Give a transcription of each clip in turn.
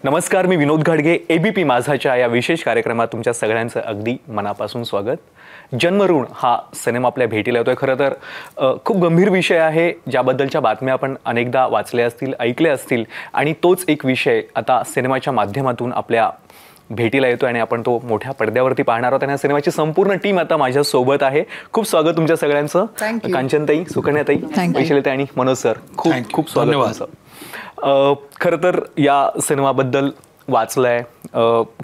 नमस्कार, मी विनोद घाडगे. एबीपी माझाच्या या विशेष कार्यक्रमात तुमच्या सगळ्यांचं अगदी मनापासून स्वागत. जन्मऋण हा सिनेमा आपल्या भेटीला येतोय. खरं तर खूप गंभीर विषय आहे, ज्याबद्दलच्या बातम्या आपण अनेकदा वाचल्या असतील, ऐकल्या असतील, आणि तोच एक विषय आता सिनेमाच्या माध्यमातून आपल्या भेटीला येतो आणि आपण तो मोठ्या पडद्यावरती पाहणार आहोत. आणि या सिनेमाची संपूर्ण टीम आता माझ्या सोबत आहे. खूप स्वागत तुमच्या सगळ्यांचं. कांचनताई, सुकन्याताई, वैशालीताई आणि मनोज सर, खूप खूप स्वागत तुमचं. खरं तर या सिनेमाबद्दल वाचलंय,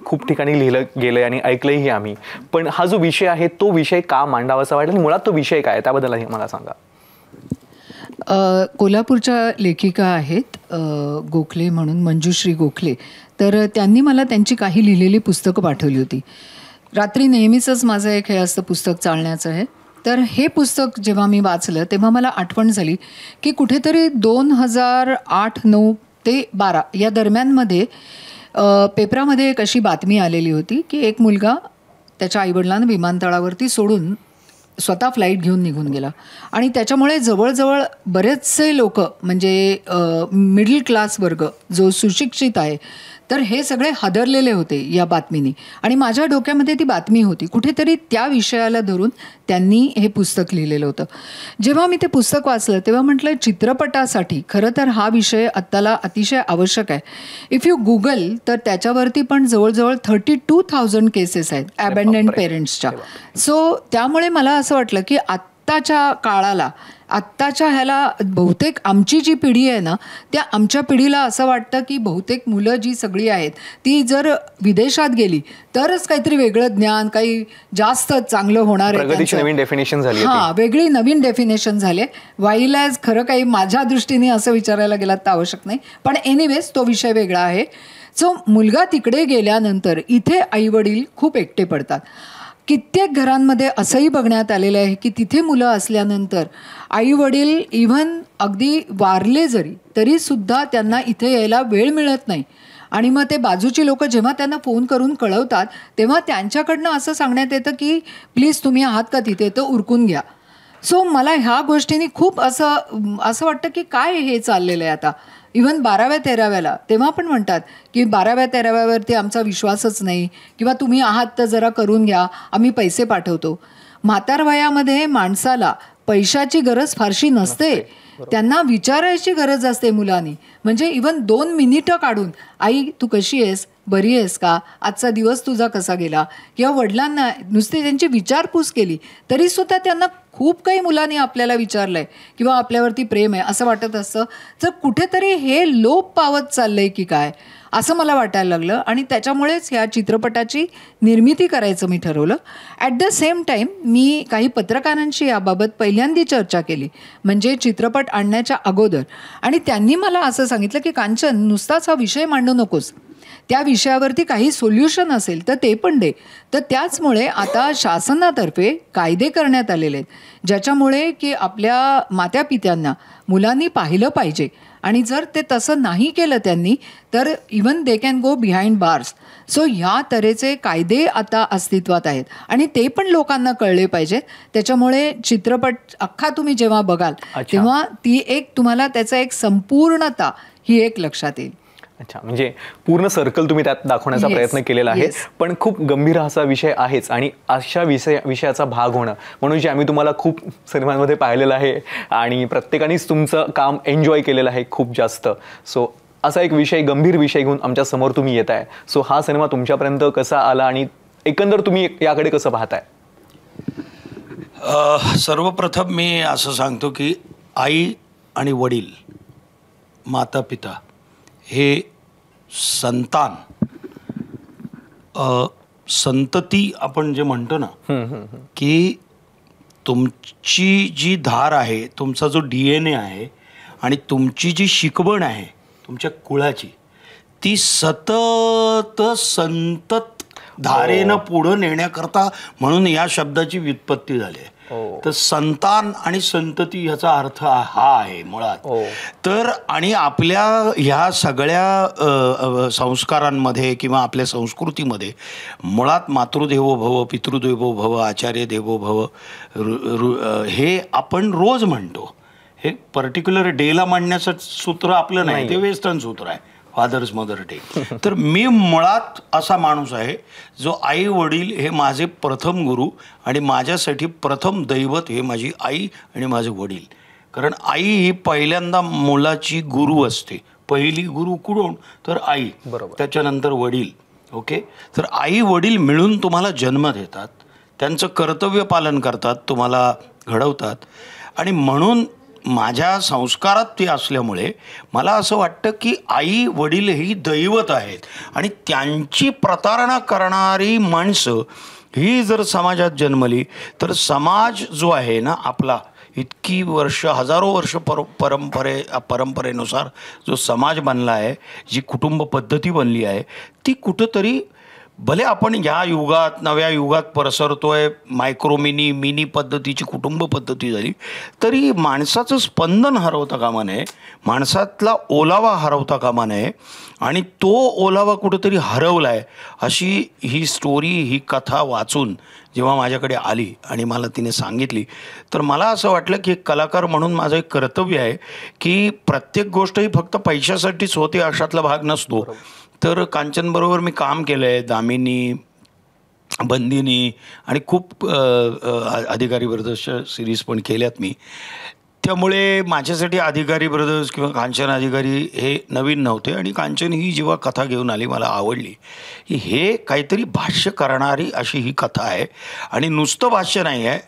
खूप ठिकाणी लिहिलं गेलंय आणि ऐकलंही आम्ही. पण हा जो विषय आहे तो विषय का मांडावासा वाटेल, मुळात तो विषय काय त्याबद्दल मला सांगा. कोल्हापूरच्या लेखिका आहेत गोखले म्हणून, मंजुश्री गोखले. तर त्यांनी मला त्यांची काही लिहिलेली पुस्तकं पाठवली होती. रात्री नेहमीच माझं एक हे असतं पुस्तक चालण्याचं आहे. तर हे पुस्तक जेव्हा मी वाचलं तेव्हा मला आठवण झाली की कुठेतरी 2008-9 ते 12 या दरम्यानमध्ये पेपरामध्ये एक अशी बातमी आलेली होती की एक मुलगा त्याच्या आईवडिलांना विमानतळावरती सोडून स्वतः फ्लाईट घेऊन निघून गेला. आणि त्याच्यामुळे जवळजवळ बरेचसे लोक, म्हणजे मिडल क्लास वर्ग जो सुशिक्षित आहे, तर हे सगळे हादरलेले होते या बातमीने. आणि माझ्या डोक्यामध्ये ती बातमी होती. कुठेतरी त्या विषयाला धरून त्यांनी हे पुस्तक लिहिलेलं होतं. जेव्हा मी ते पुस्तक वाचलं तेव्हा म्हटलं चित्रपटासाठी खरं तर हा विषय आत्ताला अतिशय आवश्यक आहे. इफ यू गुगल तर त्याच्यावरती पण जवळजवळ 32,000 केसेस आहेत अबॅन्डन्ड पेरेंट्सच्या. सो त्यामुळे मला असं वाटलं की आत्ताच्या काळाला, आत्ताच्या ह्याला बहुतेक आमची जी पिढी आहे ना, त्या आमच्या पिढीला असं वाटतं की बहुतेक मुलं जी सगळी आहेत ती जर विदेशात गेली तरच काहीतरी वेगळं ज्ञान, काही जास्त चांगलं होणार आहे. नवीन डेफिनेशन झाली. हां, वेगळी नवीन डेफिनेशन झाले. वाईल ॲज खरं काही माझ्या दृष्टीने असं विचारायला गेलात तर आवश्यक नाही, पण एनिवेज तो विषय वेगळा आहे. सो मुलगा तिकडे गेल्यानंतर इथे आईवडील खूप एकटे पडतात. कित्येक घरांमध्ये असंही बघण्यात आलेलं आहे की तिथे मुलं असल्यानंतर आईवडील इव्हन अगदी वारले जरी तरीसुद्धा त्यांना इथे यायला वेळ मिळत नाही. आणि मग ते बाजूची लोक जेव्हा त्यांना फोन करून कळवतात तेव्हा त्यांच्याकडनं असं सांगण्यात येतं की प्लीज तुम्ही आहात का तिथे, तर उरकून घ्या. सो मला ह्या गोष्टींनी खूप असं वाटतं की काय हे चाललेलं आहे आता. इव्हन 12व्या-13व्याला तेव्हा पण म्हणतात की 12व्या-13व्यावरती आमचा विश्वासच नाही, किंवा तुम्ही आहात तर जरा करून घ्या, आम्ही पैसे पाठवतो. म्हातारवयामध्ये माणसाला पैशाची गरज फारशी नसते, त्यांना विचारायची गरज असते मुलांनी. म्हणजे इव्हन 2 मिनिटं काढून, आई तू कशी आहेस, बरी आहेस का, आजचा दिवस तुझा कसा गेला, किंवा वडिलांना नुसती त्यांची विचारपूस केली तरीसुद्धा त्यांना खूप काही मुलांनी आपल्याला विचारलं आहे किंवा आपल्यावरती प्रेम आहे असं वाटत असतं. तर कुठेतरी हे लोप पावत चाललं आहे की काय असं मला वाटायला लागलं. आणि त्याच्यामुळेच ह्या चित्रपटाची निर्मिती करायचं मी ठरवलं. ॲट द सेम टाईम मी काही पत्रकारांशी याबाबत पहिल्यांदी चर्चा केली, म्हणजे चित्रपट आणण्याच्या अगोदर. आणि त्यांनी मला असं सांगितलं की कांचन, नुसताच हा विषय मांडू नकोस, त्या विषयावरती काही सोल्युशन असेल तर ते पण दे. तर त्याचमुळे आता शासनातर्फे कायदे करण्यात आलेले आहेत ज्याच्यामुळे की आपल्या मातापित्यांना मुलांनी पाहिलं पाहिजे. आणि जर ते तसं नाही केलं त्यांनी तर even they can go behind bars. So ह्या तऱ्हेचे कायदे आता अस्तित्वात आहेत आणि ते पण लोकांना कळले पाहिजेत. त्याच्यामुळे चित्रपट अख्खा तुम्ही जेव्हा बघाल तेव्हा ती एक तुम्हाला त्याचा एक संपूर्णता ही एक लक्षात येईल. अच्छा, म्हणजे पूर्ण सर्कल तुम्ही त्यात दाखवण्याचा प्रयत्न केलेला आहे. पण खूप गंभीर असा विषय आहेच आणि अशा विषयाचा भाग होणं म्हणून जे आम्ही तुम्हाला खूप सिनेमांमध्ये पाहिलेलं आहे आणि प्रत्येकानेच तुमचं काम एन्जॉय केलेलं आहे खूप जास्त. सो असा एक विषय, गंभीर विषय घेऊन आमच्या समोर तुम्ही येत आहे. सो हा सिनेमा तुमच्यापर्यंत कसा आला आणि एकंदर तुम्ही याकडे कसं पाहताय? सर्वप्रथम मी असं सांगतो की आई आणि वडील, माता पिता हे संतान, संतती आपण जे म्हणतो ना, की तुमची जी धार आहे, तुमचा जो DNA आहे आणि तुमची जी शिकवण आहे तुमच्या कुळाची, ती सतत संतत धारेनं पुढं नेण्याकरता म्हणून या शब्दाची व्युत्पत्ती झाली आहे. तर संतान आणि संतती ह्याचा अर्थ हा आहे मुळात. तर आणि आपल्या ह्या सगळ्या संस्कारांमध्ये किंवा आपल्या संस्कृतीमध्ये मुळात मातृदेवो भव, पितृदेवो भव, आचार्य देवो भव हे आपण रोज म्हणतो. हे पर्टिक्युलर डेला मांडण्याचं सूत्र आपलं नाही, ते वेस्टर्न सूत्र आहे. Fathers mother day. तर मी मुळात असा माणूस आहे जो आई वडील हे माझे प्रथम गुरु आणि माझ्यासाठी प्रथम दैवत हे माझी आई आणि माझे वडील. कारण आई ही पहिल्यांदा मुलाची गुरु असते. पहिली गुरु कुठून तर आई, त्याच्यानंतर वडील. ओके, तर आई वडील मिळून तुम्हाला जन्म देतात, त्यांचं कर्तव्य पालन करतात, तुम्हाला घडवतात. आणि म्हणून माझ्या संस्कारात ते असल्यामुळे मला असं वाटतं की आई वडील ही दैवत आहेत आणि त्यांची प्रतारणा करणारी माणसं ही जर समाजात जन्मली तर समाज जो आहे ना आपला, इतकी वर्ष, हजारो वर्ष परंपरेनुसार जो समाज बनला आहे, जी कुटुंब पद्धती बनली आहे, ती कुठंतरी भले आपण या युगात, नव्या युगात परसरतोय, मायक्रो मिनी पद्धतीची कुटुंब पद्धती झाली, तरी माणसाचं स्पंदन हरवता कामा नये, माणसातला ओलावा हरवता कामा नये. आणि तो ओलावा कुठंतरी हरवला आहे अशी ही स्टोरी, ही कथा वाचून जेव्हा माझ्याकडे आली आणि मला तिने सांगितली, तर मला असं वाटलं की एक कलाकार म्हणून माझं एक कर्तव्य आहे की प्रत्येक गोष्ट ही फक्त पैशासाठीच होते अशातला भाग नसतो. तर कांचनबरोबर मी काम केलं आहे, दामिनी, बंदिनी आणि खूप अधिकारी ब्रदर्सच्या सिरीज पण केल्यात मी. त्यामुळे माझ्यासाठी अधिकारी ब्रदर्स किंवा कांचन अधिकारी हे नवीन नव्हते. आणि कांचन ही जेव्हा कथा घेऊन आली मला आवडली की हे काहीतरी भाष्य करणारी अशी ही कथा आहे. आणि नुसतं भाष्य नाही आहे,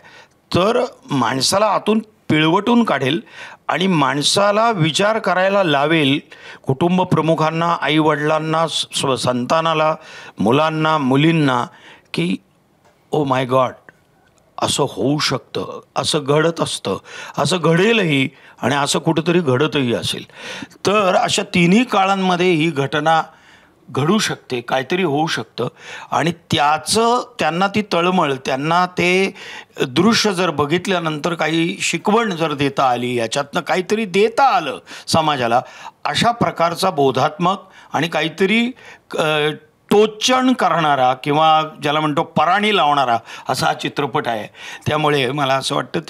तर माणसाला आतून पिळवटून काढेल आणि माणसाला विचार करायला लावेल, कुटुंब प्रमुखांना, आईवडिलांना, संतानाला, मुलांना, मुलींना, की ओ माय गॉड, असं होऊ शकतं, असं घडत असतं, असं घडेलही आणि असं कुठंतरी घडतही असेल. तर अशा तिन्ही काळांमध्ये ही घटना घडू शकते, काहीतरी होऊ शकतं. आणि त्याचं त्यांना ती तळमळ, त्यांना ते दृश्य जर बघितल्यानंतर काही शिकवण जर देता आली, याच्यातनं काहीतरी देता आलं समाजाला, अशा प्रकारचा बोधात्मक आणि काहीतरी टोचण करणारा किंवा ज्याला म्हणतो पराणी लावणारा असा हा चित्रपट आहे. त्यामुळे मला असं वाटतं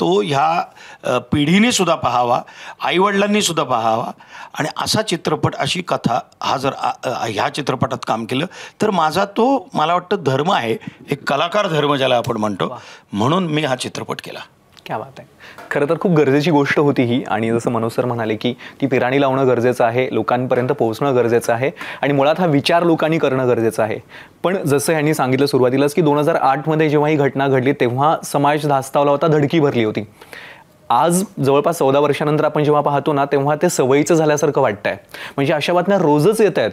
तो ह्या पिढीने सुद्धा पाहावा, आईवडिलांनी सुद्धा पाहावा. आणि असा चित्रपट, अशी कथा, हा जर ह्या चित्रपटात काम केलं तर माझा तो, मला वाटतं, धर्म आहे, एक कलाकार धर्म ज्याला आपण म्हणतो, म्हणून मी हा चित्रपट केला. क्या बात आहे. खरं तर खूप गरजेची गोष्ट होती ही. आणि जसं मनोज सर म्हणाले की ती पिराणी लावणं गरजेचं आहे, लोकांपर्यंत पोहोचणं गरजेचं आहे आणि मुळात हा विचार लोकांनी करणं गरजेचं आहे. पण जसं यांनी सांगितलं सुरुवातीलाच की 2008मध्ये जेव्हा ही घटना घडली तेव्हा समाज धास्तावला होता, धडकी भरली होती. आज जवळपास 14 वर्षानंतर आपण जेव्हा पाहतो ना, तेव्हा ते सवयीचं झाल्यासारखं वाटतंय. म्हणजे अशा बातम्या रोजच येत आहेत.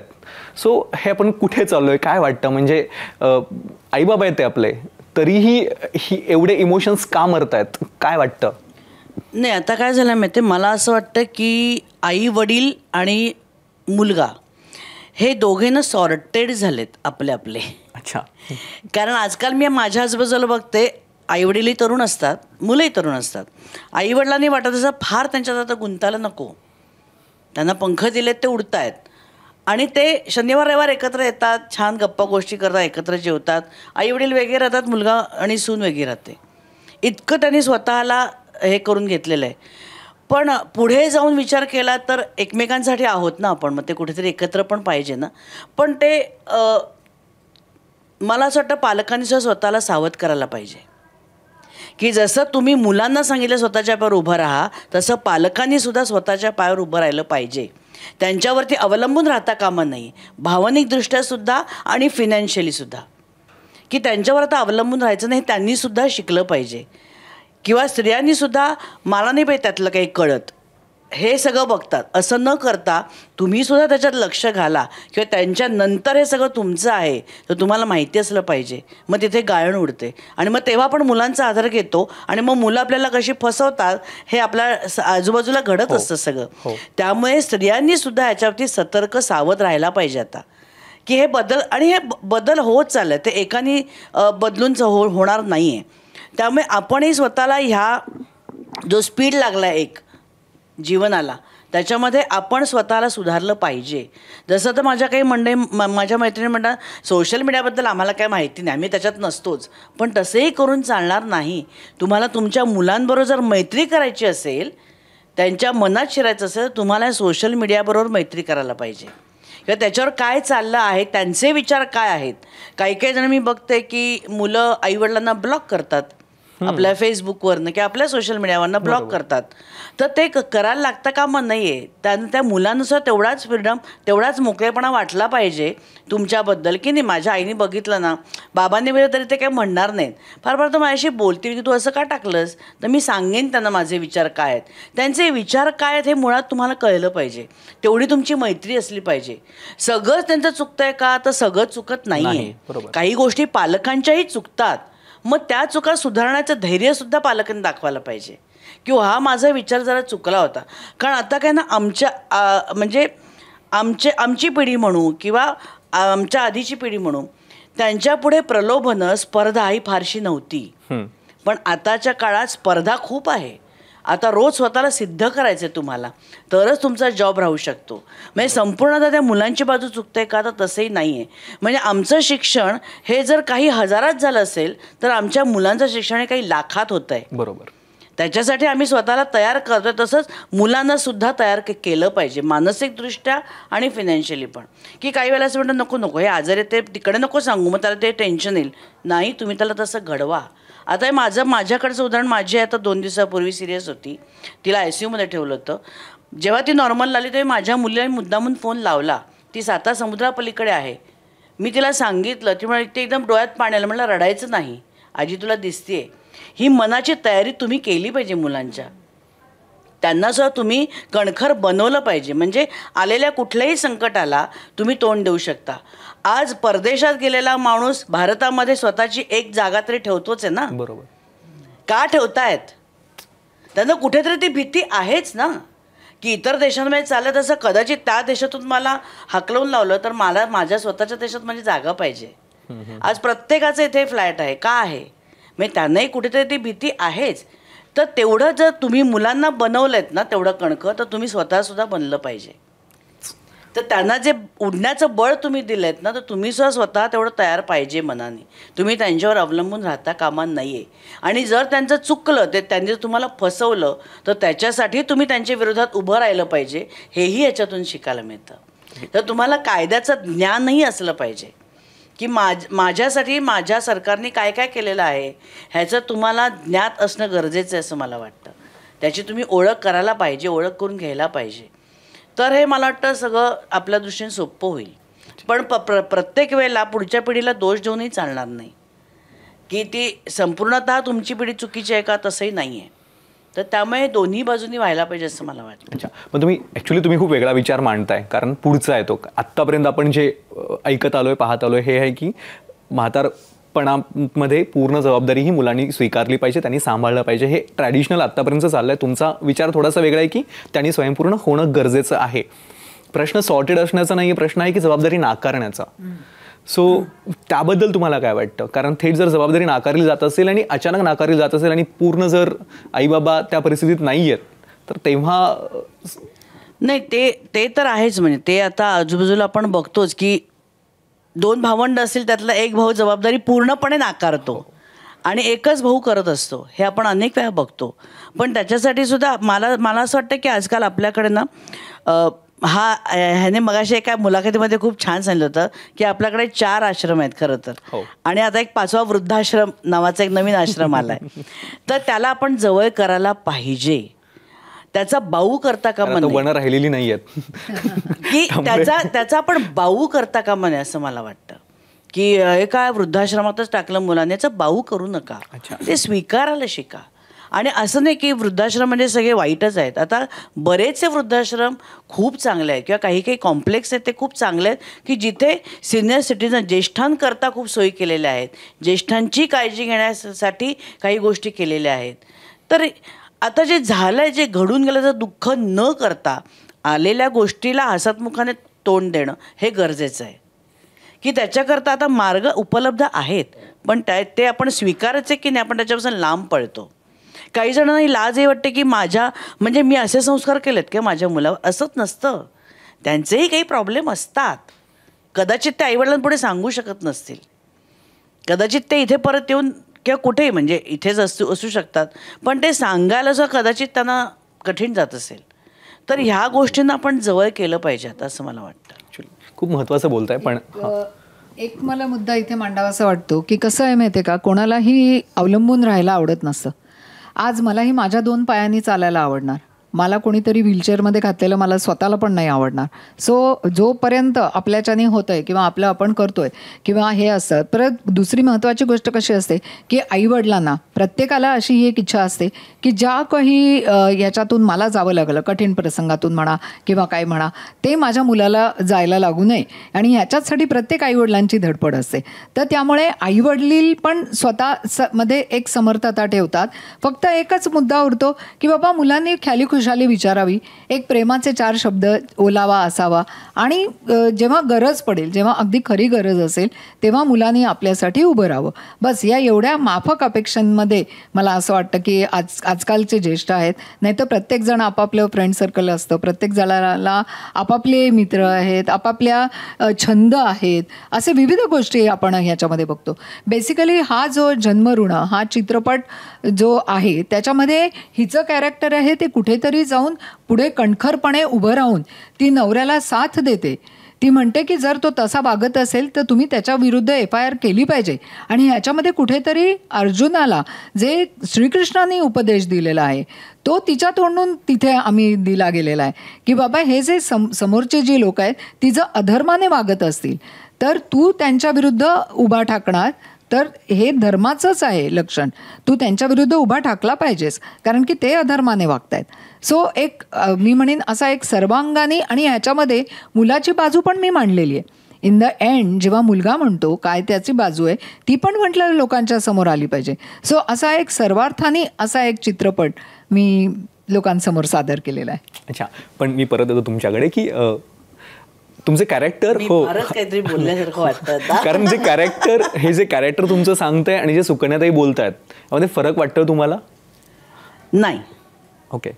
सो हे आपण कुठे चाललोय, काय वाटतं? म्हणजे आईबाबा आहेत ते आपले, तरीही ही एवढे इमोशन्स का मरतायत, काय वाटतं? नाही, आता काय झालं माहिती आहे, मला असं वाटतं की आई वडील आणि मुलगा हे दोघेनं सॉर्टेड झालेत आपले आपले. अच्छा. कारण आजकाल मी माझ्या आजूबाजूला बघते, आईवडीलही तरुण असतात, मुलंही तरुण असतात. आईवडिलांनी वाटत असं फार त्यांच्यात आता गुंतायला नको, त्यांना पंख दिलेत ते उडत आहेत. आणि ते शनिवार रविवार एकत्र येतात, छान गप्पा गोष्टी करतात, एकत्र जेवतात, आईवडील वेगळे राहतात, मुलगा आणि सून वेगळी राहते. इतकं त्यांनी स्वतःला हे करून घेतलेलं आहे. पण पुढे जाऊन विचार केला तर एकमेकांसाठी आहोत ना आपण, मग ते कुठेतरी एकत्र पण पाहिजे ना. पण ते मला असं वाटतं पालकांनी सुद्धा स्वतःला सावध करायला पाहिजे की जसं तुम्ही मुलांना सांगितलं स्वतःच्या पायावर उभं राहा, तसं पालकांनी सुद्धा स्वतःच्या पायावर उभं राहिलं पाहिजे. त्यांच्यावरती अवलंबून राहता कामा नाही, भावनिकदृष्ट्यासुद्धा आणि फिनॅन्शियलीसुद्धा, की त्यांच्यावर आता अवलंबून राहायचं नाही, त्यांनीसुद्धा शिकलं पाहिजे. किंवा स्त्रियांनीसुद्धा मला नाही पाहिजे त्यातलं काही कळत, हे सगळं बघतात असं न करता तुम्हीसुद्धा त्याच्यात लक्ष घाला. किंवा त्यांच्यानंतर हे सगळं तुमचं आहे तर तुम्हाला माहिती असलं पाहिजे. मग तिथे गायण उडते आणि मग तेव्हा आपण मुलांचा आधार घेतो आणि मग मुलं आपल्याला कशी फसवतात हे आपल्या आजूबाजूला घडत असतं सगळं. त्यामुळे स्त्रियांनीसुद्धा ह्याच्यावरती सतर्क, सावध राहायला पाहिजे आता, की हे बदल, आणि हे बदल होत चाललं आहे, ते एकाने बदलून होणार नाही आहे. त्यामुळे आपणही स्वतःला ह्या जो स्पीड लागला आहे एक जीवनाला, त्याच्यामध्ये आपण स्वतःला सुधारलं पाहिजे. जसं तर माझ्या काही माझ्या मैत्रिणी म्हणतात सोशल मीडियाबद्दल आम्हाला काय माहिती नाही, आम्ही त्याच्यात नसतोच. पण तसंही करून चालणार नाही. तुम्हाला तुमच्या मुलांबरोबर जर मैत्री करायची असेल, त्यांच्या मनात शिरायचं असेल, तुम्हाला सोशल मीडियाबरोबर मैत्री करायला पाहिजे. किंवा त्याच्यावर काय चाललं आहे, त्यांचे विचार काय आहेत. काही काही जण मी बघते की मुलं आईवडिलांना ब्लॉक करतात आपल्या फेसबुकवरनं किंवा आपल्या सोशल मीडियावरनं ब्लॉक करतात. तर ते करायला लागतं का मग नाही आहे. त्या मुलांनुसार तेवढाच फ्रीडम, तेवढाच मोकळेपणा वाटला पाहिजे तुमच्याबद्दल की नाही माझ्या आईने बघितलं ना, बाबांनी बघितलं तरी ते काही म्हणणार नाहीत. फार फार तर माझ्याशी बोलतील की तू असं का टाकलंस, तर मी सांगेन त्यांना माझे विचार काय आहेत. त्यांचे विचार काय आहेत हे मुळात तुम्हाला कळलं पाहिजे. तेवढी तुमची मैत्री असली पाहिजे. सगळंच त्यांचं चुकतंय का, तर सगळं चुकत नाही आहे. काही गोष्टी पालकांच्याही चुकतात. मग त्या चुका सुधारण्याचं धैर्यसुद्धा पालकांनी दाखवायला पाहिजे की हा माझा विचार जरा चुकला होता. कारण आता काय ना, म्हणजे आमची पिढी म्हणू किंवा आमच्या आधीची पिढी म्हणू, त्यांच्यापुढे प्रलोभनं, स्पर्धा ही फारशी नव्हती. पण आताच्या काळात स्पर्धा खूप आहे. आता रोज स्वतःला सिद्ध करायचं आहे तुम्हाला, तरच तुमचा जॉब राहू शकतो. म्हणजे संपूर्णतः त्या मुलांची बाजू चुकते का, तर तसंही नाही आहे. म्हणजे आमचं शिक्षण हे जर काही हजारात झालं असेल तर आमच्या मुलांचं शिक्षण हे काही लाखात होतं आहे. बरोबर. त्याच्यासाठी आम्ही स्वतःला तयार करतोय. तसंच मुलांना सुद्धा तयार केलं पाहिजे मानसिकदृष्ट्या आणि फिनान्शियली पण. की काही वेळेला असं म्हणतं नको हे आजार येते तिकडे नको सांगू, मग त्याला ते टेन्शन येईल. नाही, तुम्ही त्याला तसं घडवा. आता हे माझ्याकडचं उदाहरण, माझी आता 2 दिवसापूर्वी सिरियस होती, तिला ICUमध्ये ठेवलं होतं. जेव्हा ती नॉर्मल आली तेव्हा माझ्या मुलीला मुद्दामून फोन लावला. ती 7 समुद्रापलीकडे आहे. मी तिला सांगितलं, ती म्हणाली ते एकदम डोळ्यात पाणी आलं. म्हणलं रडायचं नाही, आजी तुला दिसतेय. ही मनाची तयारी तुम्ही केली पाहिजे मुलांच्या. त्यांना सुद्धा तुम्ही कणखर बनवलं पाहिजे. म्हणजे आलेल्या कुठल्याही संकटाला तुम्ही तोंड देऊ शकता. आज परदेशात गेलेला माणूस भारतामध्ये स्वतःची एक जागा तरी ठेवतोच आहे ना. बरोबर. का ठेवतायत? त्यांना कुठेतरी ती भीती आहेच ना की इतर देशांमध्ये चाललं तसं कदाचित त्या देशातून मला हाकलवून लावलं तर मला माझ्या स्वतःच्या देशात माझी जागा पाहिजे. आज प्रत्येकाचं इथे फ्लॅट आहे. का आहे? म्हणजे त्यांनाही कुठेतरी ती भीती आहेच. तर तेवढं जर तुम्ही मुलांना बनवलेत ना तेवढं कणकं, तर तुम्ही स्वतःसुद्धा बनलं पाहिजे. तर त्यांना जे उडण्याचं बळ तुम्ही दिलेत ना, तर तुम्ही सुद्धा स्वतः तेवढं तयार पाहिजे मनाने. तुम्ही त्यांच्यावर अवलंबून राहता कामा नाही आहे. आणि जर त्यांचं चुकलं, ते त्यांनी जर तुम्हाला फसवलं, तर त्याच्यासाठी तुम्ही त्यांच्या विरोधात उभं राहिलं पाहिजे. हेही याच्यातून शिकायला मिळतं. तर तुम्हाला कायद्याचं ज्ञानही असलं पाहिजे की माझ्यासाठी माझ्या सरकारने काय काय केलेलं आहे ह्याचं तुम्हाला ज्ञात असणं गरजेचं आहे असं मला वाटतं. त्याची तुम्ही ओळख करायला पाहिजे, ओळख करून घ्यायला पाहिजे. तर हे मला वाटतं सगळं आपल्या दृष्टीने सोपं होईल. पण प्रत्येक वेळेला पुढच्या पिढीला दोष देऊनही चालणार नाही की ती संपूर्णतः तुमची पिढी चुकीची आहे का, तसंही नाही आहे. तर त्यामुळे दोन्ही बाजूनी व्हायला पाहिजे असं मला वाटतं. अच्छा, मग तुम्ही खूप वेगळा विचार मांडताय. कारण पुढचा आहे तो, आत्तापर्यंत आपण जे ऐकत आलोय, पाहत आलोय, हे आहे की म्हातारपणामध्ये पूर्ण जबाबदारी ही मुलांनी स्वीकारली पाहिजे, त्यांनी सांभाळलं पाहिजे. हे ट्रॅडिशनल आत्तापर्यंत चाललंय. तुमचा विचार थोडासा वेगळा आहे की त्यांनी स्वयंपूर्ण होणं गरजेचं आहे. प्रश्न सॉर्टेड असण्याचा नाही, प्रश्न आहे की जबाबदारी नाकारण्याचा. सो त्याबद्दल तुम्हाला काय वाटतं? कारण थेट जर जबाबदारी नाकारली जात असेल आणि अचानक नाकारली जात असेल आणि पूर्ण जर आईबाबा त्या परिस्थितीत नाही आहेत, तर तेव्हा नाही, ते तर आहेच. म्हणजे ते आता आजूबाजूला आपण बघतोच की 2 भावंड असतील, त्यातला एक भाऊ जबाबदारी पूर्णपणे नाकारतो आणि एकच भाऊ करत असतो. हे आपण अनेक वेळा बघतो. पण त्याच्यासाठी सुद्धा मला असं वाटतं की आजकाल आपल्याकडे ना ह्याने मगाशी एका मुलाखतीमध्ये खूप छान सांगितलं होतं की आपल्याकडे 4 आश्रम आहेत खरं तर. आणि आता एक 5वा वृद्धाश्रम नावाचा एक नवीन आश्रम आलाय. तर त्याला आपण जवळ करायला पाहिजे. त्याचा बाऊ करता कामा नये. वनं राहिलेली नाही आहेत की त्याचा आपण बाऊ करता कामा नये असं मला वाटतं. की हे काय वृद्धाश्रमातच टाकलं मुलांनी, याचा बाऊ करू नका. ते स्वीकारायला शिका. आणि असं नाही की वृद्धाश्रम म्हणजे सगळे वाईटच आहेत. आता बरेचसे वृद्धाश्रम खूप चांगले आहेत किंवा काही कॉम्प्लेक्स आहेत ते खूप चांगले आहेत की जिथे सिनियर सिटीजन, ज्येष्ठांकरता खूप सोयी केलेल्या आहेत. ज्येष्ठांची काळजी घेण्यासाठी काही गोष्टी केलेल्या आहेत. तर आता जे झालं आहे, जे घडून गेलं, तर दुःख न करता आलेल्या गोष्टीला हसतमुखाने तोंड देणं हे गरजेचं आहे. की त्याच्याकरता आता मार्ग उपलब्ध आहेत, पण ते आपण स्वीकारायचे की नाही, आपण त्याच्यापासून लांब पळतो. काही जणांना ही लाजही वाटते की म्हणजे मी असे संस्कार केलेत की माझ्या मुलावर. असंच नसतं. त्यांचेही काही प्रॉब्लेम असतात. कदाचित ते आईवडिलांपुढे सांगू शकत नसतील. कदाचित ते इथे परत येऊन किंवा कुठेही म्हणजे इथेच असू शकतात, पण ते सांगायला सुद्धा कदाचित त्यांना कठीण जात असेल. तर ह्या गोष्टींना आपण जवळ केलं पाहिजे आता असं मला वाटतं. खूप महत्त्वाचं बोलताय. पण एक मला मुद्दा इथे मांडावासा वाटतो की कसं आहे माहिती आहे का, कोणालाही अवलंबून राहायला आवडत नसतं. आज मलाही माझ्या 2 पायांनी चालायला आवडणार, मला कोणीतरी व्हीलचेअरमध्ये घातलेलं मला स्वतःला पण नाही आवडणार. सो जोपर्यंत आपल्याच्याने होतं आहे किंवा आपलं आपण करतो आहे किंवा हे असतं. परत दुसरी महत्त्वाची गोष्ट कशी असते की आईवडिलांना प्रत्येकाला अशी एक इच्छा असते की ज्या काही याच्यातून मला जावं लागलं, कठीण प्रसंगातून म्हणा किंवा काय म्हणा, ते माझ्या मुलाला जायला लागू नये आणि ह्याच्याचसाठी प्रत्येक आईवडिलांची धडपड असते. तर त्यामुळे आईवडील पण मध्ये एक समर्थता ठेवतात. फक्त एकच मुद्दा उरतो की बाबा मुलांनी ख्याली खुशाली विचारावी, एक प्रेमाचे 4 शब्द ओलावा असावा आणि जेव्हा गरज पडेल, जेव्हा अगदी खरी गरज असेल तेव्हा मुलांनी आपल्यासाठी उभं राहावं. बस या एवढ्या माफक अपेक्षांमध्ये मला असं वाटतं की आजकालचे ज्येष्ठ आहेत, नाहीतर प्रत्येकजण आपापलं फ्रेंड सर्कल असतं, प्रत्येक जणाला आपापले मित्र आहेत, आपापल्या छंद आहेत, असे विविध गोष्टी आपण ह्याच्यामध्ये बघतो. बेसिकली हा जो जन्मऋण हा चित्रपट जो आहे त्याच्यामध्ये हिचं कॅरेक्टर आहे ते कुठेतरी जाऊन पुढे कणखरपणे उभं राहून ती नवऱ्याला साथ देते. ती म्हणते की जर तो तसा वागत असेल तर तुम्ही त्याच्या विरुद्ध FIR केली पाहिजे. आणि ह्याच्यामध्ये कुठेतरी अर्जुनाला जे श्रीकृष्णाने उपदेश दिलेला आहे तो तिच्या तोंडून तिथे आम्ही दिला गेलेला आहे की बाबा हे जे समोरचे जी लोक आहेत ती जर अधर्माने वागत असतील तर तू त्यांच्या विरुद्ध उभा ठाकणार, तर हे धर्माचंच आहे लक्षण, तू त्यांच्या विरुद्ध उभा ठाकला पाहिजेस कारण की ते अधर्माने वागतायत. सो एक मी म्हणेन असा एक सर्वांगाने आणि ह्याच्यामध्ये मुलाची बाजू पण मी मांडलेली आहे. इन द एंड जेव्हा मुलगा म्हणतो काय त्याची बाजू आहे ती पण म्हटलं लोकांच्या समोर आली पाहिजे. सो असा एक सर्वार्थाने असा एक चित्रपट मी लोकांसमोर सादर केलेला आहे. अच्छा, पण मी परत येतो तुमच्याकडे की तुमचे कॅरेक्टर हो काहीतरी बोलण्यासारखं वाटतं कारण जे कॅरेक्टर तुमचं सांगतंय आणि जे सुकन्याताई बोलतायत यामध्ये फरक वाटतो तुम्हाला? नाही. ओके.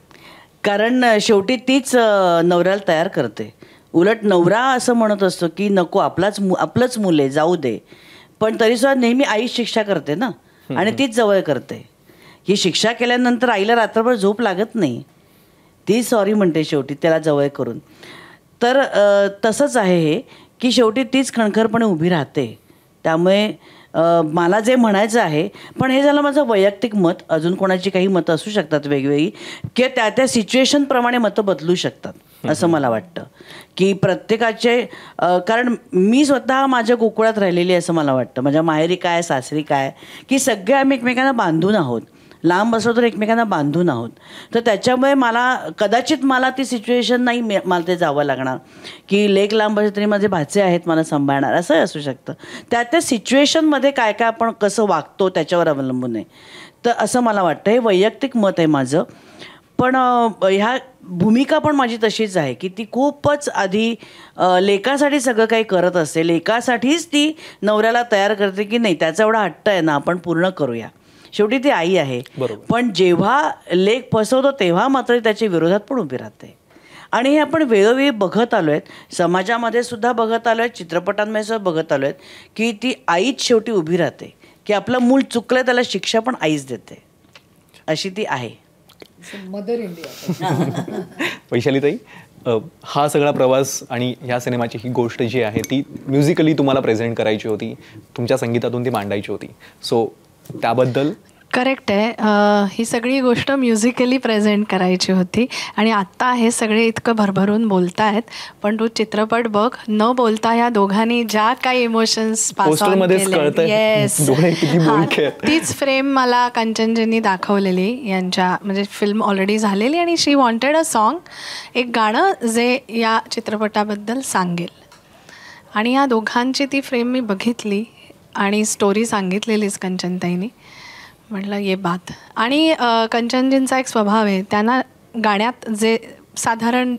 कारण शेवटी तीच नवऱ्याला तयार करते. उलट नवरा असं म्हणत असतो की नको आपलंच मूल आहे जाऊ दे, पण तरीसुद्धा नेहमी आई शिक्षा करते ना आणि तीच जवळ करते. ही शिक्षा केल्यानंतर आईला रात्रभर झोप लागत नाही, ती सॉरी म्हणते शेवटी त्याला जवळ करून. तर तसंच आहे हे की शेवटी तीच खणखरपणे उभी राहते. त्यामुळे मला जे म्हणायचं आहे, पण हे झालं माझं वैयक्तिक मत, अजून कोणाची काही मतं असू शकतात वेगवेगळी की त्या सिच्युएशनप्रमाणे मतं बदलू शकतात असं मला वाटतं की प्रत्येकाचे कारण मी स्वतः माझ्या गोकुळात राहिलेली असं मला वाटतं. माझ्या माहेरी काय सासरी काय की सगळे आम्ही एकमेकांना बांधून आहोत, लांब असलो तर एकमेकांना बांधून आहोत. तर त्याच्यामुळे कदाचित मला ती सिच्युएशन नाही मला ते जावं लागणार की लेक लांब असले तरी माझे भाचे आहेत मला सांभाळणार, असंही असू शकतं. त्या सिच्युएशनमध्ये काय काय आपण कसं वागतो त्याच्यावर अवलंबून आहे. तर असं मला वाटतं, हे वैयक्तिक मत आहे माझं. पण ह्या भूमिका पण माझी तशीच आहे की ती खूपच आधी लेकासाठी सगळं काही करत असते, लेकासाठीच ती नवऱ्याला तयार करते की नाही त्याचा एवढा हट्ट आहे ना आपण पूर्ण करूया. शेवटी ती आई आहे. पण जेव्हा लेक फसवतो तेव्हा मात्र त्याच्या विरोधात पण उभी राहते. आणि हे आपण वेळोवेळी बघत आलो आहेत, समाजामध्ये सुद्धा बघत आलो आहेत, चित्रपटांमध्ये सुद्धा बघत आलो आहेत की ती आईच शेवटी उभी राहते की आपलं मूल चुकलं त्याला शिक्षा पण आईच देते, अशी ती आहे. Mother India. वैशालीताई, हा सगळा प्रवास आणि ह्या सिनेमाची ही गोष्ट जी आहे ती म्युझिकली तुम्हाला प्रेझेंट करायची होती, तुमच्या संगीतातून ती मांडायची होती. सो त्याबद्दल? करेक्ट आहे. ही सगळी गोष्ट म्युझिकली प्रेझेंट करायची होती आणि आत्ता हे सगळे इतकं भरभरून बोलतायत, पण तू चित्रपट बघ, न बोलता या दोघांनी ज्या काही इमोशन्स पास ऑन केले, येस, तीच फ्रेम मला कंचनजींनी दाखवलेली. यांच्या म्हणजे फिल्म ऑलरेडी झालेली आणि शी वॉन्टेड अ सॉन्ग, एक गाणं जे या चित्रपटाबद्दल सांगेल. आणि या दोघांची ती फ्रेम मी बघितली आणि स्टोरी सांगितलेलीच कंचनताईंनी. म्हटलं ये बात. आणि कंचनजींचा एक स्वभाव आहे, त्यांना गाण्यात जे साधारण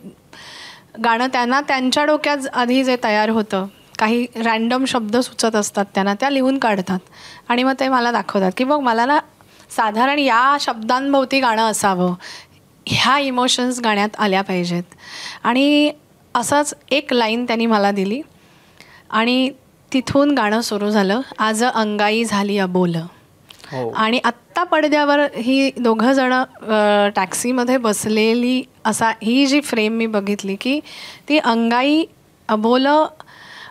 गाणं त्यांना त्यांच्या डोक्यात आधी जे तयार होतं, काही रँडम शब्द सुचत असतात त्यांना, त्या लिहून काढतात आणि मग ते मला दाखवतात की बघ मला ना साधारण या शब्दांभोवती गाणं असावं, ह्या इमोशन्स गाण्यात आल्या पाहिजेत. आणि असंच एक लाईन त्यांनी मला दिली आणि तिथून गाणं सुरू झालं, आज अंगाई झाली अबोल. आणि आत्ता पडद्यावर ही दोघं जणं टॅक्सीमध्ये बसलेली ही जी फ्रेम मी बघितली की ती अंगाई अबोल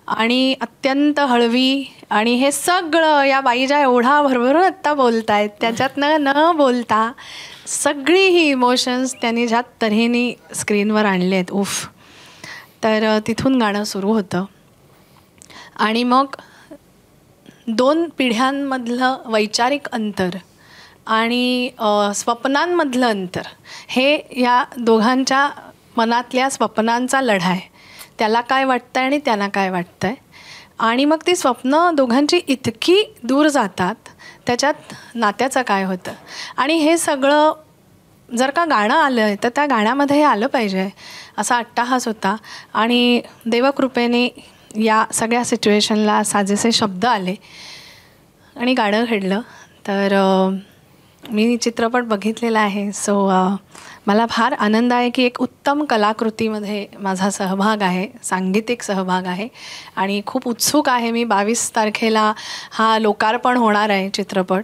आणि अत्यंत हळवी, आणि हे सगळं या बाई ज्या एवढा भरभरून आत्ता बोलतायत त्याच्यातनं न बोलता सगळी ही इमोशन्स त्यांनी ज्या तऱ्हेने स्क्रीनवर आणले आहेत, उफ. तर तिथून गाणं सुरू होतं. आणि मग 2 पिढ्यांमधलं वैचारिक अंतर आणि स्वप्नांमधलं अंतर, हे या दोघांच्या मनातल्या स्वप्नांचा लढा आहे. त्याला काय वाटतं आहे आणि त्यांना काय वाटतं आहे, आणि मग ती स्वप्न दोघांची इतकी दूर जातात, त्याच्यात नात्याचं काय होतं. आणि हे सगळं जर का गाणं आलं आहे तर त्या गाण्यामध्ये हे आलं पाहिजे असा अट्टाहास होता. आणि देवकृपेने या सगळ्या सिच्युएशनला साजेसे शब्द आले आणि गाणं घडलं. तर मी चित्रपट बघितलेला आहे, सो मला फार आनंद आहे की एक उत्तम कलाकृतीमध्ये माझा सहभाग आहे, सांगीतिक सहभाग आहे. आणि खूप उत्सुक आहे मी. 22 तारखेला हा लोकार्पण होणार आहे चित्रपट,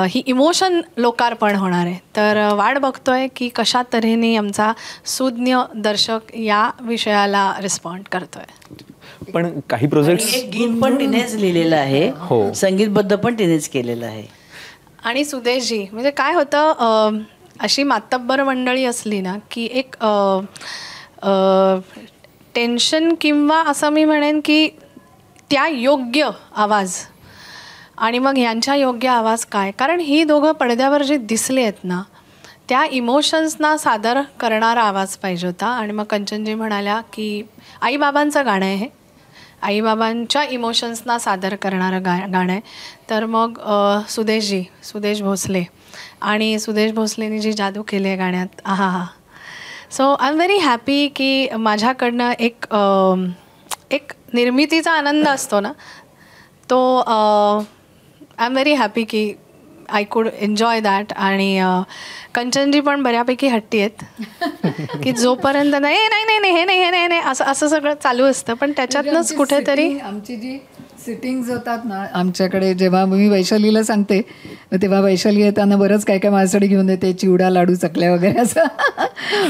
ही इमोशन लोकार्पण होणार आहे. तर वाट बघतोय की कशा तऱ्हेने आमचा सुज्ञ दर्शक या विषयाला रिस्पॉन्ड करतोय. पण काही प्रोजेक्ट्स, एक गीत पण तिनेच लिहिलेलं आहे, हो. संगीतबद्ध पण तिनेच केलेलं आहे. आणि सुदेशजी, म्हणजे काय होतं, अशी मातब्बर मंडळी असली ना की एक टेन्शन, किंवा असं मी म्हणेन की त्या योग्य आवाज, आणि मग यांच्या योग्य आवाज काय, कारण ही दोघं पडद्यावर जे दिसले आहेत ना, त्या इमोशन्सना सादर करणारा आवाज पाहिजे होता. आणि मग कंचनजी म्हणाल्या की आईबाबांचं गाणं आहे हे, आईबाबांच्या इमोशन्सना सादर करणारं गाणं आहे. तर मग सुदेश भोसले, आणि सुदेश भोसलेनी जी जादू केली आहे गाण्यात, आहा हा. So I am very happy की माझ्याकडनं एक निर्मितीचा आनंद असतो ना, तो आय एम व्हेरी हॅपी की आय कुड एन्जॉय दॅट. आणि कंचनजी पण बऱ्यापैकी हट्टी आहेत की जोपर्यंत नाही हे नाही असं सगळं चालू असतं, पण त्याच्यातनंच कुठेतरी आमची जी सिटिंग्स होतात ना आमच्याकडे, जेव्हा मी वैशालीला सांगते तेव्हा वैशाली येताना बरंच काय काय माझ्यासाठी घेऊन येते, चिवडा, लाडू, चकल्या वगैरे असं.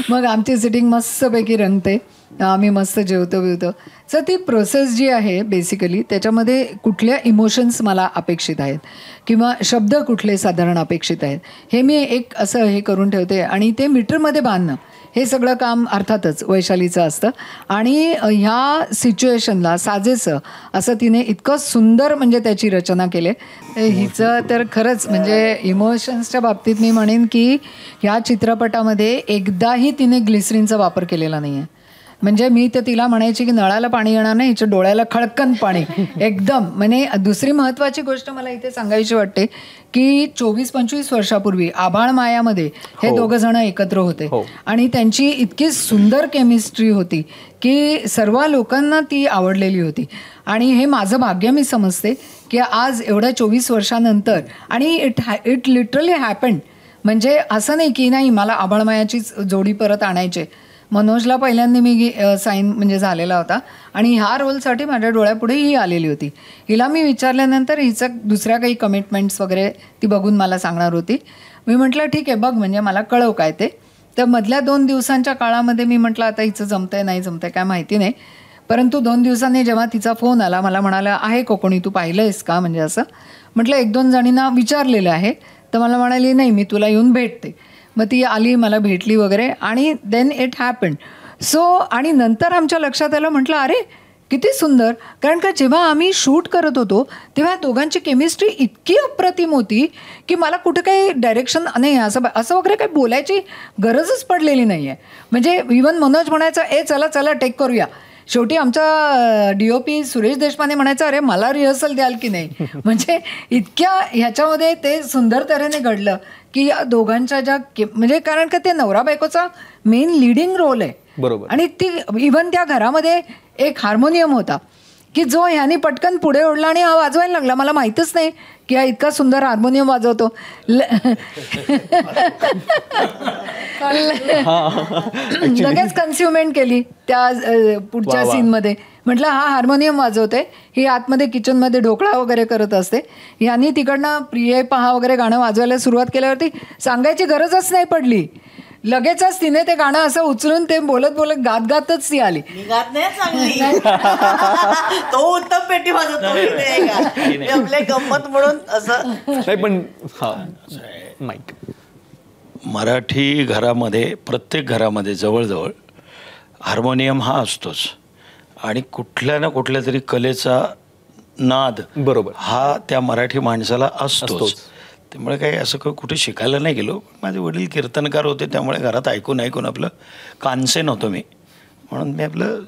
मग आमची सिटिंग मस्तपैकी रंगते, आम्ही मस्त जेवतो बिवतो. सर ती प्रोसेस जी आहे बेसिकली त्याच्यामध्ये कुठल्या इमोशन्स मला अपेक्षित आहेत किंवा शब्द कुठले साधारण अपेक्षित आहेत हे मी एक असं हे करून ठेवते. आणि ते मीटरमध्ये बांधणं हे सगळं काम अर्थातच वैशालीचं असतं. आणि ह्या सिच्युएशनला साजेसं असं तिने इतकं सुंदर म्हणजे त्याची रचना केली. हिचं तर खरंच म्हणजे इमोशन्सच्या बाबतीत मी म्हणेन की ह्या चित्रपटामध्ये एकदाही तिने ग्लिसरीनचा वापर केलेला नाही आहे. म्हणजे मी तर तिला म्हणायची की नळाला पाणी येणार नाही, हिच्या डोळ्याला खळकन पाणी एकदम. म्हणजे दुसरी महत्त्वाची गोष्ट मला इथे सांगायची वाटते की 24-25 वर्षापूर्वी आभाळ मायामध्ये हे दोघं जण एकत्र होते आणि त्यांची इतकी सुंदर केमिस्ट्री होती की सर्व लोकांना ती आवडलेली होती. आणि हे माझं भाग्य मी समजते की आज एवढ्या 24 वर्षानंतर, आणि इट लिटरली हॅपन्ड. म्हणजे असं नाही की नाही मला आभाळमायाचीच जोडी परत आणायचे. मनोजला पहिल्यांदा मी साईन म्हणजे झालेला होता आणि ह्या रोलसाठी माझ्या डोळ्यापुढे ही आलेली होती. हिला मी विचारल्यानंतर हिचं दुसऱ्या काही कमिटमेंट्स वगैरे ती बघून मला सांगणार होती. मी म्हटलं ठीक आहे बघ, म्हणजे मला कळव काय ते. तर मधल्या 2 दिवसांच्या काळामध्ये मी म्हटलं आता हिचं जमतंय नाही जमतंय काय माहिती नाही. परंतु 2 दिवसांनी जेव्हा तिचा फोन आला, मला म्हणाला आहे कोणी तू पाहिलं आहेस का, म्हणजे असं म्हटलं 1-2 जणींना विचारलेलं आहे. तर मला म्हणाली नाही मी तुला येऊन भेटते. मग ती आली, मला भेटली वगैरे, आणि देन इट हॅपन्ड. सो आणि नंतर आमच्या लक्षात आलं, म्हटलं अरे किती सुंदर. कारण का जेव्हा आम्ही शूट करत होतो तेव्हा दोघांची केमिस्ट्री इतकी अप्रतिम होती की मला कुठं काही डायरेक्शन नाही असं वगैरे काही बोलायची गरजच पडलेली नाही आहे. म्हणजे इवन मनोज म्हणायचं चला चला टेक करूया. शेवटी आमचा DOP सुरेश देशपांडे म्हणायचा अरे मला रिहर्सल द्याल की नाही. म्हणजे इतक्या ह्याच्यामध्ये ते सुंदर तऱ्हेने घडलं की या दोघांच्या ज्या म्हणजे कारण का ते नवरा बायकोचा मेन लिडिंग रोल आहे. बरोबर. आणि ती इव्हन त्या घरामध्ये एक हार्मोनियम होता की जो ह्यानी पटकन पुढे ओढला आणि हा वाजवायला लागला. मला माहीतच नाही की हा इतका सुंदर हार्मोनियम वाजवतो. लगेच कन्स्युमेंट केली त्या पुढच्या सीनमध्ये. म्हटलं हा हार्मोनियम वाजवते, ही आतमध्ये किचनमध्ये ढोकळा वगैरे करत असते. यांनी तिकडनं प्रिये पहा वगैरे गाणं वाजवायला सुरुवात केल्यावरती सांगायची गरजच नाही पडली. लगेचच तिने ते गाणं असं उचलून ते बोलत बोलत गात गातच ती आली. निघात नाही चांगली. तो उत्तम पेटी वाजवतो आपले गंमत म्हणून असं नाही पण हा माईक मराठी घरामध्ये प्रत्येक घरामध्ये जवळजवळ हार्मोनियम हा असतोच आणि कुठल्या ना कुठल्या तरी कलेचा नाद बरोबर हा त्या मराठी माणसाला असतोच. त्यामुळे काही असं कुठे शिकायला नाही गेलो. माझे वडील कीर्तनकार होते त्यामुळे घरात ऐकून ऐकून आपलं कानसे नव्हतं मी, म्हणून मी आपलं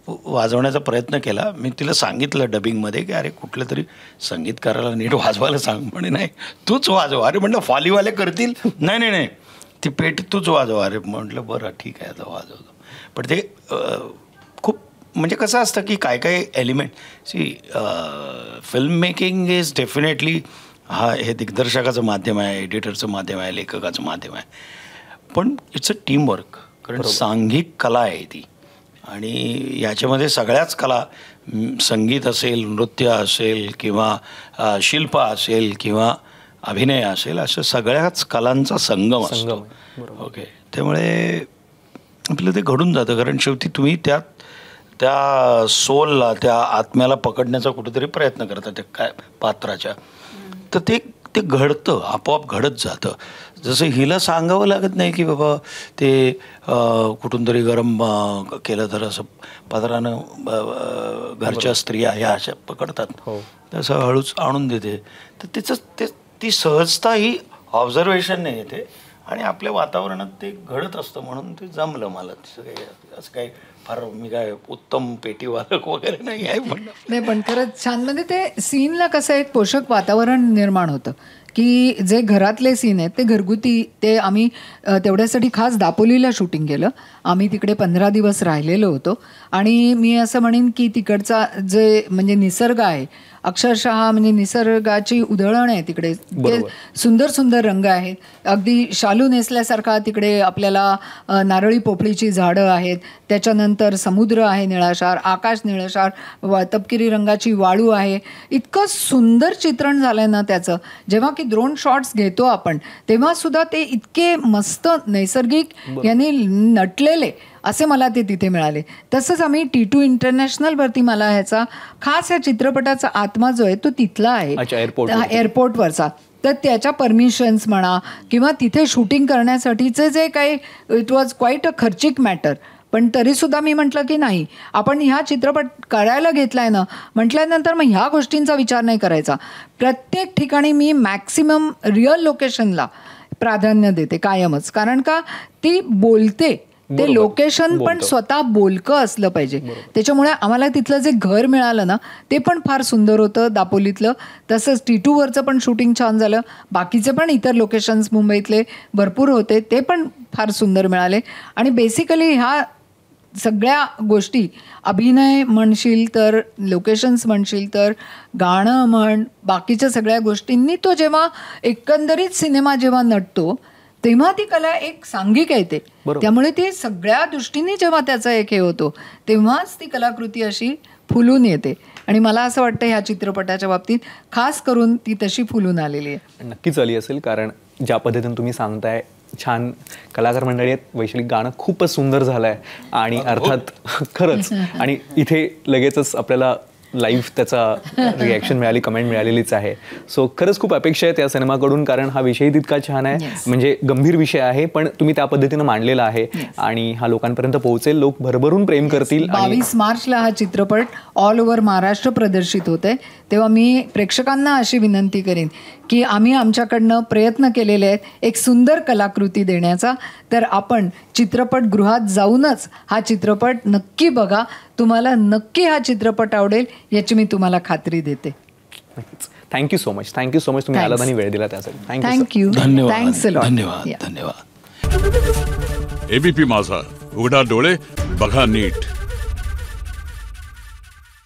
वाजवण्याचा प्रयत्न केला. मी तिला सांगितलं डबिंगमध्ये की अरे कुठल्या तरी संगीतकाराला नीट वाजवायला सांग. म्हणे नाही तूच वाजव. अरे म्हटलं फॉलीवाले करतील. नाही नाही नाही ती पेटी तूच वाजव. अरे म्हटलं बरं ठीक आहे आता वाजवतो. पण ते खूप म्हणजे कसं असतं की काय काय element film making is definitely हे दिग्दर्शकाचं माध्यम आहे, एडिटरचं माध्यम आहे, लेखकाचं माध्यम आहे, पण इट्स अ टीमवर्क. कारण सांघिक कला आहे ती आणि याच्यामध्ये सगळ्याच कला संगीत असेल, नृत्य असेल किंवा शिल्प असेल किंवा अभिनय असेल अशा सगळ्याच कलांचा संगम असतो. ओके त्यामुळे आपलं ते घडून जातं. कारण शेवटी तुम्ही त्या सोलला त्या आत्म्याला पकडण्याचा कुठेतरी प्रयत्न करता त्या काय पात्राच्या, तर ते घडतं आपोआप घडत जातं. जसं हिला सांगावं लागत नाही की बाबा ते कुठून तरी गरम केलं तर असं पदरानं घरच्या स्त्रिया ह्या अशा पकडतात तसं हळूच आणून देते. तर तिचं ती सहजता ही ऑब्झर्वेशनने येते आणि आपल्या वातावरणात ते घडत असतं. म्हणून ते जमलं मला. असं काही फार मी काय उत्तम पेटीवालक वगैरे नाही आहे पण नाही पण खरंच छान. म्हणजे ते सीनला कसं एक पोषक वातावरण निर्माण होतं की जे घरातले सीन आहेत ते घरगुती. ते आम्ही तेवढ्यासाठी खास दापोलीला शूटिंग केलं. आम्ही तिकडे 15 दिवस राहिलेलो होतो आणि मी असं म्हणेन की तिकडचा जे म्हणजे निसर्ग आहे अक्षरशः म्हणजे निसर्गाची उधळण आहे तिकडे. ते सुंदर सुंदर रंग आहेत. अगदी शालू नेसल्यासारखा तिकडे आपल्याला नारळी पोपळीची झाडं आहेत. त्याच्यानंतर समुद्र आहे निळाशार, आकाश निळाशार, तपकिरी रंगाची वाळू आहे. इतकं सुंदर चित्रण झालंय ना त्याचं. जेव्हा की ड्रोन शॉट्स घेतो आपण तेव्हा सुद्धा ते इतके मस्त नैसर्गिक यांनी नटलेले असे मला ते तिथे मिळाले. तसंच आम्ही T2 इंटरनॅशनलवरती मला ह्याचा खास या चित्रपटाचा आत्मा जो आहे तो तिथला आहे एअरपोर्टवरचा. तर त्याच्या परमिशन्स म्हणा किंवा तिथे शूटिंग करण्यासाठीचे जे काही इट वॉज क्वाईट अ खर्चिक मॅटर. पण तरीसुद्धा मी म्हटलं की नाही आपण ह्या चित्रपट करायला घेतलाय ना म्हटल्यानंतर मग ह्या गोष्टींचा विचार नाही करायचा. प्रत्येक ठिकाणी मी मॅक्सिमम रिअल लोकेशनला प्राधान्य देते कायमच. कारण का ती बोलते. ते लोकेशन पण स्वतः बोलकं असलं पाहिजे. त्याच्यामुळे आम्हाला तिथलं जे घर मिळालं ना ते पण फार सुंदर होतं दापोलीतलं. तसंच T2वरचं पण शूटिंग छान झालं. बाकीचे पण इतर लोकेशन्स मुंबईतले भरपूर होते ते पण फार सुंदर मिळाले. आणि बेसिकली ह्या सगळ्या गोष्टी अभिनय म्हणशील तर लोकेशन्स म्हणशील तर गाणं म्हण बाकीच्या सगळ्या गोष्टींनी तो जेव्हा एकंदरीत सिनेमा जेव्हा नटतो तेव्हा ती कला एक सांघिक येते. त्यामुळे ती सगळ्या दृष्टीने जेव्हा त्याचा एक हे होतो तेव्हाच ती कलाकृती अशी फुलून येते. आणि मला असं वाटतं ह्या चित्रपटाच्या बाबतीत खास करून ती तशी फुलून आलेली आहे. नक्कीच आली असेल. कारण ज्या पद्धतीने तुम्ही सांगताय छान कलाकार मंडळी आहेत. वैशाली गाणं खूपच सुंदर झालं आहे आणि अर्थात खरंच आणि इथे लगेचच आपल्याला लाईव्ह त्याचा रिॲक्शन मिळाली, कमेंट मिळालेलीच आहे. सो खरंच खूप अपेक्षा आहे त्या सिनेमाकडून. कारण हा विषय तितका छान आहे. म्हणजे गंभीर विषय आहे पण तुम्ही त्या पद्धतीनं मांडलेला आहे आणि हा लोकांपर्यंत पोहोचेल. लोक भरभरून प्रेम करतील. 22 मार्चला हा चित्रपट ऑल ओव्हर महाराष्ट्र प्रदर्शित होत आहे. तेव्हा मी प्रेक्षकांना अशी विनंती करीन की आम्ही आमच्याकडनं प्रयत्न केलेले आहेत एक सुंदर कलाकृती देण्याचा. तर आपण चित्रपटगृहात जाऊनच हा चित्रपट नक्की बघा. तुम्हाला नक्की हा चित्रपट आवडेल याची मी तुम्हाला खात्री देते. Thank you so much. Thank you so much तुम्ही आलात आणि वेळ दिला त्यासाठी. थँक्यू. धन्यवाद धन्यवाद धन्यवाद. एबीपी माझा, उघडा डोळे बघा नीट.